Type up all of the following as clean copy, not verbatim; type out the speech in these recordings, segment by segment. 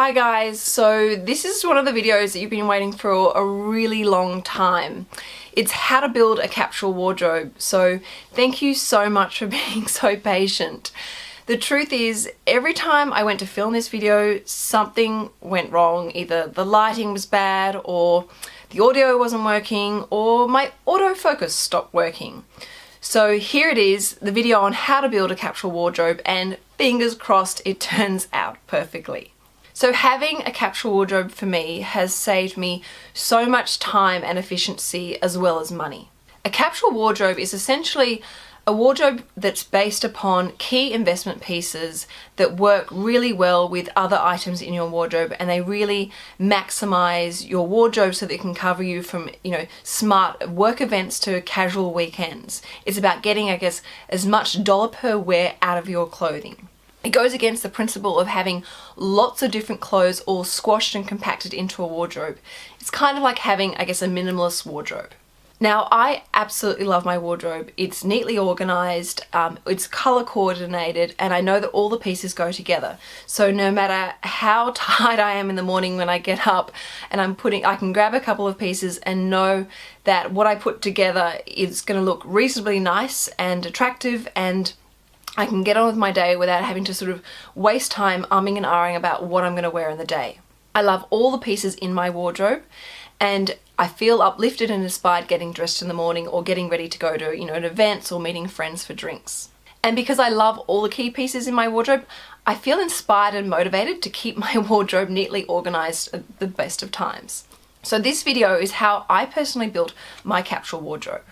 Hi guys, so this is one of the videos that you've been waiting for a really long time. It's how to build a capsule wardrobe, so thank you so much for being so patient. The truth is, every time I went to film this video, something went wrong. Either the lighting was bad, or the audio wasn't working, or my autofocus stopped working. So here it is, the video on how to build a capsule wardrobe, and fingers crossed it turns out perfectly. So having a capsule wardrobe for me has saved me so much time and efficiency as well as money. A capsule wardrobe is essentially a wardrobe that's based upon key investment pieces that work really well with other items in your wardrobe, and they really maximize your wardrobe so that it can cover you from, smart work events to casual weekends. It's about getting, as much dollar per wear out of your clothing. It goes against the principle of having lots of different clothes all squashed and compacted into a wardrobe. It's kind of like having, a minimalist wardrobe. Now, I absolutely love my wardrobe. It's neatly organized, it's color coordinated, and I know that all the pieces go together. So no matter how tired I am in the morning when I get up and I can grab a couple of pieces and know that what I put together is gonna look reasonably nice and attractive, and I can get on with my day without having to sort of waste time umming and ahhing about what I'm going to wear in the day. I love all the pieces in my wardrobe, and I feel uplifted and inspired getting dressed in the morning or getting ready to go to, an event or meeting friends for drinks. And because I love all the key pieces in my wardrobe, I feel inspired and motivated to keep my wardrobe neatly organized at the best of times. So this video is how I personally built my capsule wardrobe.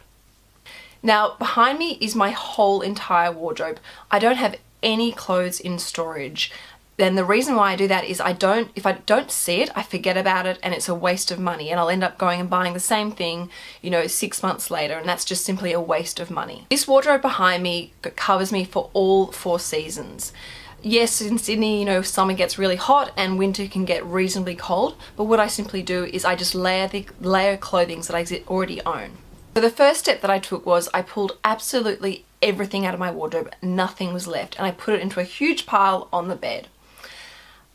Now, behind me is my whole entire wardrobe. I don't have any clothes in storage. And the reason why I do that is if I don't see it, I forget about it, and it's a waste of money, and I'll end up going and buying the same thing, 6 months later, and that's just simply a waste of money. This wardrobe behind me covers me for all 4 seasons. Yes, in Sydney, summer gets really hot and winter can get reasonably cold, but what I simply do is I just layer clothing that I already own. So the first step that I took was I pulled absolutely everything out of my wardrobe. Nothing was left, and I put it into a huge pile on the bed.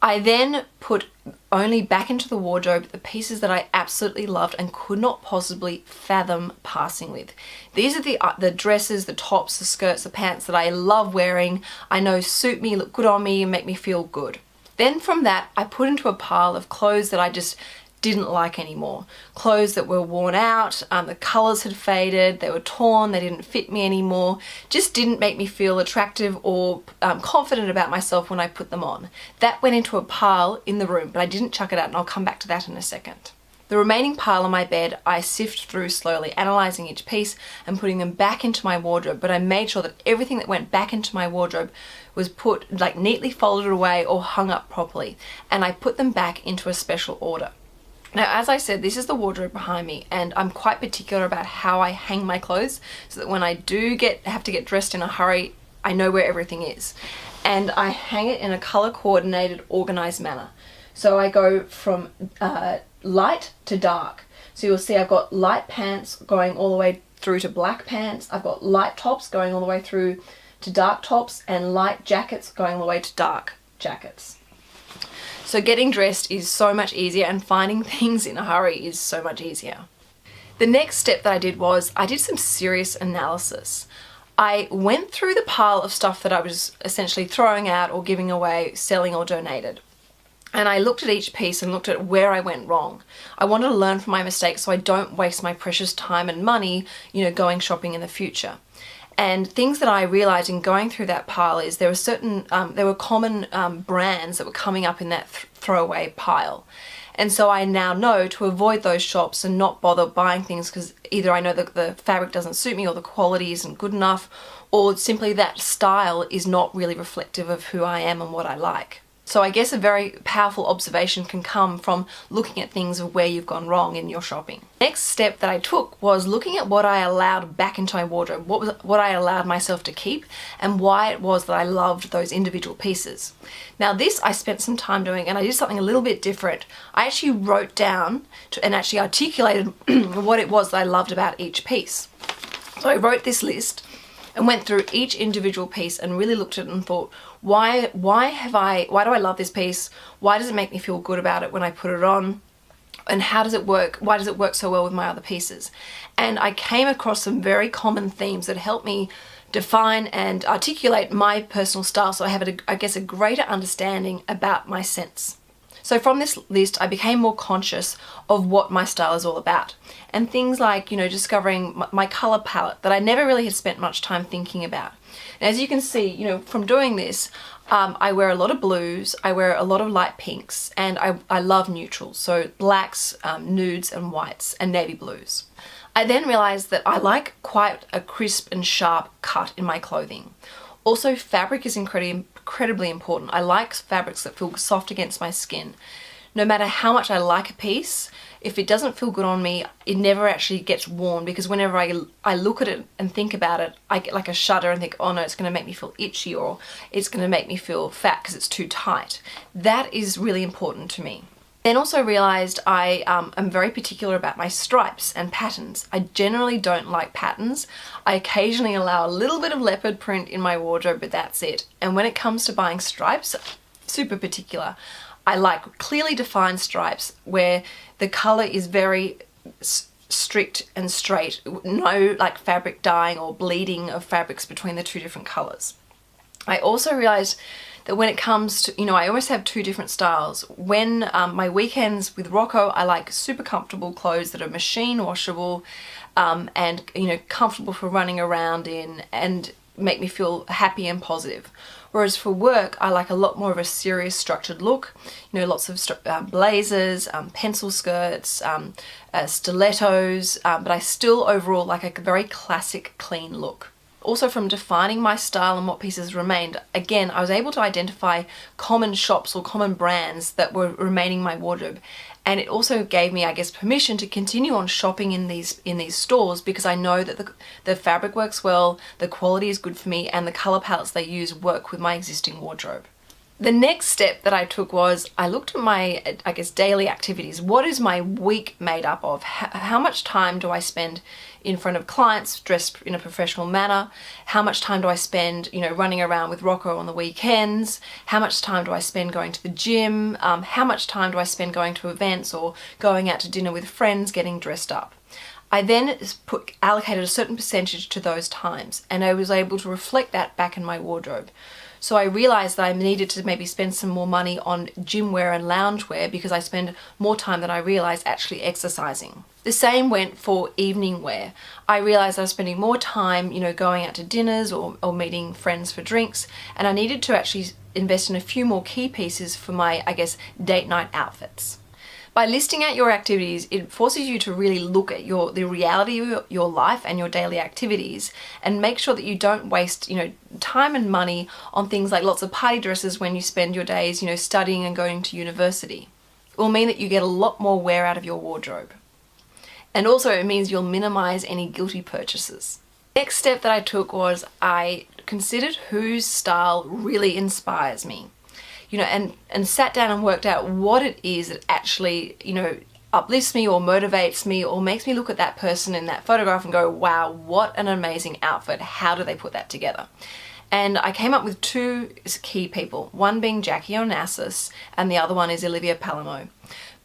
I then put only back into the wardrobe the pieces that I absolutely loved and could not possibly fathom passing with. These are the dresses, the tops, the skirts, the pants that I love wearing, I know suit me, look good on me, and make me feel good. Then from that, I put into a pile of clothes that I just didn't like anymore. Clothes that were worn out, the colors had faded, they were torn, they didn't fit me anymore, just didn't make me feel attractive or confident about myself when I put them on. That went into a pile in the room, but I didn't chuck it out, and I'll come back to that in a second. The remaining pile on my bed, I sift through slowly, analyzing each piece and putting them back into my wardrobe, but I made sure that everything that went back into my wardrobe was put neatly folded away or hung up properly, and I put them back into a special order. Now, as I said, this is the wardrobe behind me, and I'm quite particular about how I hang my clothes so that when I do have to get dressed in a hurry, I know where everything is. And I hang it in a color coordinated, organized manner. So I go from light to dark. So you'll see I've got light pants going all the way through to black pants. I've got light tops going all the way through to dark tops, and light jackets going all the way to dark jackets. So getting dressed is so much easier, and finding things in a hurry is so much easier. The next step that I did was I did some serious analysis. I went through the pile of stuff that I was essentially throwing out or giving away, selling or donated. And I looked at each piece and looked at where I went wrong. I wanted to learn from my mistakes so I don't waste my precious time and money, going shopping in the future. And things that I realized in going through that pile is there were common brands that were coming up in that throwaway pile. And so I now know to avoid those shops and not bother buying things because either I know that the fabric doesn't suit me, or the quality isn't good enough, or simply that style is not really reflective of who I am and what I like. So I guess a very powerful observation can come from looking at things of where you've gone wrong in your shopping. Next step that I took was looking at what I allowed back into my wardrobe, what I allowed myself to keep, and why it was that I loved those individual pieces. Now this I spent some time doing, and I did something a little bit different. I actually wrote down and actually articulated what it was that I loved about each piece. So I wrote this list, and went through each individual piece and really looked at it and thought, why do I love this piece? Why does it make me feel good about it when I put it on? And how does it work? Why does it work so well with my other pieces? And I came across some very common themes that helped me define and articulate my personal style, so I have, I guess, a greater understanding about my scents. So from this list, I became more conscious of what my style is all about. And things like, discovering my color palette that I never really had spent much time thinking about. And as you can see, from doing this, I wear a lot of blues, I wear a lot of light pinks, and I love neutrals, so blacks, nudes and whites, and navy blues. I then realized that I like quite a crisp and sharp cut in my clothing. Also, fabric is incredibly important. I like fabrics that feel soft against my skin. No matter how much I like a piece, if it doesn't feel good on me, it never actually gets worn, because whenever I look at it and think about it, I get like a shudder and think, oh no, it's going to make me feel itchy, or it's going to make me feel fat because it's too tight. That is really important to me. Then also realized I am very particular about my stripes and patterns. I generally don't like patterns. I occasionally allow a little bit of leopard print in my wardrobe, but that's it. And when it comes to buying stripes, super particular. I like clearly defined stripes where the color is very strict and straight. No like fabric dyeing or bleeding of fabrics between the two different colors. I also realized that when it comes to, I almost have two different styles. When my weekends with Rocco, I like super comfortable clothes that are machine washable and, comfortable for running around in and make me feel happy and positive. Whereas for work, I like a lot more of a serious structured look, lots of blazers, pencil skirts, stilettos, but I still overall like a very classic, clean look. Also, from defining my style and what pieces remained, again, I was able to identify common shops or common brands that were remaining in my wardrobe. And it also gave me, I guess, permission to continue on shopping in these stores, because I know that the fabric works well, the quality is good for me, and the color palettes they use work with my existing wardrobe. The next step that I took was I looked at my, I guess, daily activities. What is my week made up of? How much time do I spend in front of clients dressed in a professional manner? How much time do I spend, running around with Rocco on the weekends? How much time do I spend going to the gym? How much time do I spend going to events or going out to dinner with friends, getting dressed up? I then allocated a certain percentage to those times, and I was able to reflect that back in my wardrobe. So I realized that I needed to maybe spend some more money on gym wear and lounge wear, because I spend more time than I realized actually exercising. The same went for evening wear. I realized I was spending more time, going out to dinners or meeting friends for drinks, and I needed to actually invest in a few more key pieces for my, I guess, date night outfits. By listing out your activities, it forces you to really look at the reality of your life and your daily activities, and make sure that you don't waste, time and money on things like lots of party dresses when you spend your days, studying and going to university. It will mean that you get a lot more wear out of your wardrobe. And also it means you'll minimize any guilty purchases. Next step that I took was I considered whose style really inspires me. And sat down and worked out what it is that actually, uplifts me or motivates me or makes me look at that person in that photograph and go, wow, what an amazing outfit. How do they put that together? And I came up with two key people, one being Jackie Onassis and the other one is Olivia Palamo.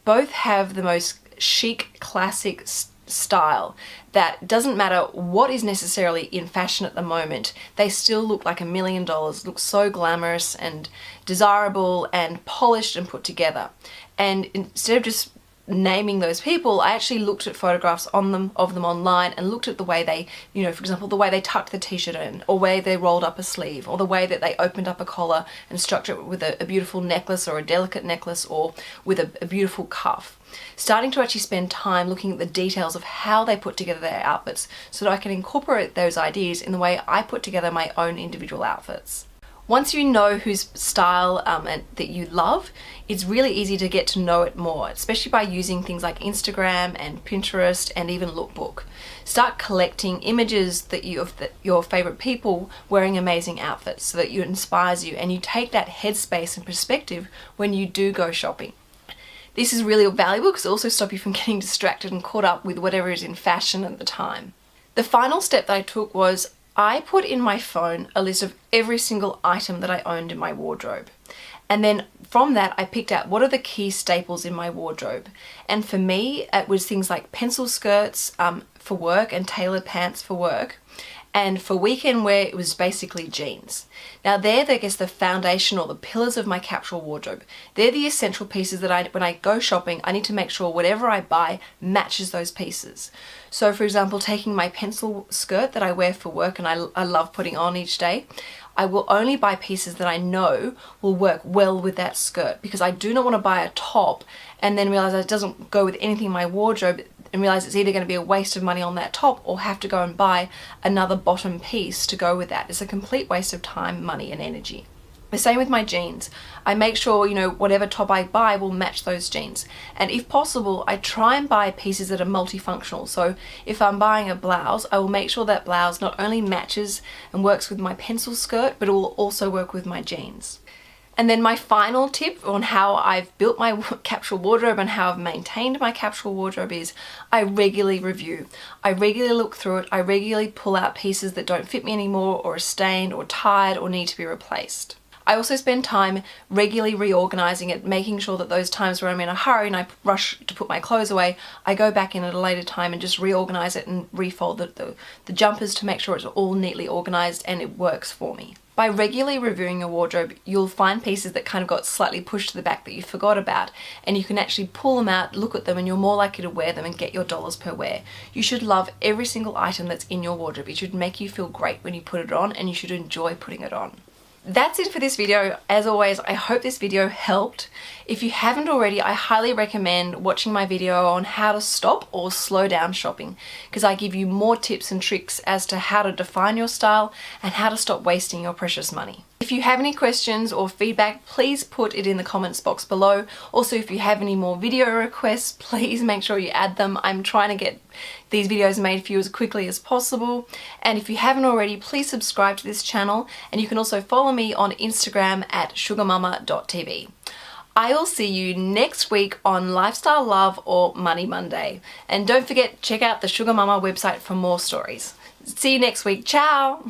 Both have the most chic, classic style that doesn't matter what is necessarily in fashion at the moment, they still look like $1 million, look so glamorous and desirable and polished and put together. And instead of just naming those people, I actually looked at photographs of them online and looked at the way they, for example, the way they tucked the t-shirt in, or way they rolled up a sleeve, or the way that they opened up a collar and structured it with a beautiful necklace or a delicate necklace, or with a beautiful cuff. Starting to actually spend time looking at the details of how they put together their outfits so that I can incorporate those ideas in the way I put together my own individual outfits. Once you know whose style and that you love, it's really easy to get to know it more, especially by using things like Instagram and Pinterest and even Lookbook. Start collecting images that of your favorite people wearing amazing outfits so that it inspires you, and you take that headspace and perspective when you do go shopping. This is really valuable because it also stops you from getting distracted and caught up with whatever is in fashion at the time. The final step that I took was I put in my phone a list of every single item that I owned in my wardrobe. And then from that, I picked out what are the key staples in my wardrobe. And for me, it was things like pencil skirts for work and tailored pants for work. And for weekend wear, it was basically jeans. Now they're, I guess, the foundation or the pillars of my capsule wardrobe. They're the essential pieces that when I go shopping, I need to make sure whatever I buy matches those pieces. So for example, taking my pencil skirt that I wear for work and I love putting on each day, I will only buy pieces that I know will work well with that skirt, because I do not want to buy a top and then realize that it doesn't go with anything in my wardrobe and realize it's either going to be a waste of money on that top or have to go and buy another bottom piece to go with that. It's a complete waste of time, money and energy. The same with my jeans. I make sure, you know, whatever top I buy will match those jeans. And if possible, I try and buy pieces that are multifunctional. So if I'm buying a blouse, I will make sure that blouse not only matches and works with my pencil skirt, but it will also work with my jeans. And then my final tip on how I've built my capsule wardrobe and how I've maintained my capsule wardrobe is I regularly review. I regularly look through it. I regularly pull out pieces that don't fit me anymore or are stained or tired or need to be replaced. I also spend time regularly reorganizing it, making sure that those times where I'm in a hurry and I rush to put my clothes away, I go back in at a later time and just reorganize it and refold the jumpers to make sure it's all neatly organized and it works for me. By regularly reviewing your wardrobe, you'll find pieces that kind of got slightly pushed to the back that you forgot about, and you can actually pull them out, look at them, and you're more likely to wear them and get your dollars per wear. You should love every single item that's in your wardrobe. It should make you feel great when you put it on, and you should enjoy putting it on. That's it for this video. As always, I hope this video helped. If you haven't already, I highly recommend watching my video on how to stop or slow down shopping, because I give you more tips and tricks as to how to define your style and how to stop wasting your precious money. If you have any questions or feedback, please put it in the comments box below. Also, if you have any more video requests, please make sure you add them. I'm trying to get these videos made for you as quickly as possible. And if you haven't already, please subscribe to this channel, and you can also follow me on Instagram at SugarMamma.tv. I will see you next week on Lifestyle Love or Money Monday. And don't forget, check out the SugarMamma website for more stories. See you next week. Ciao!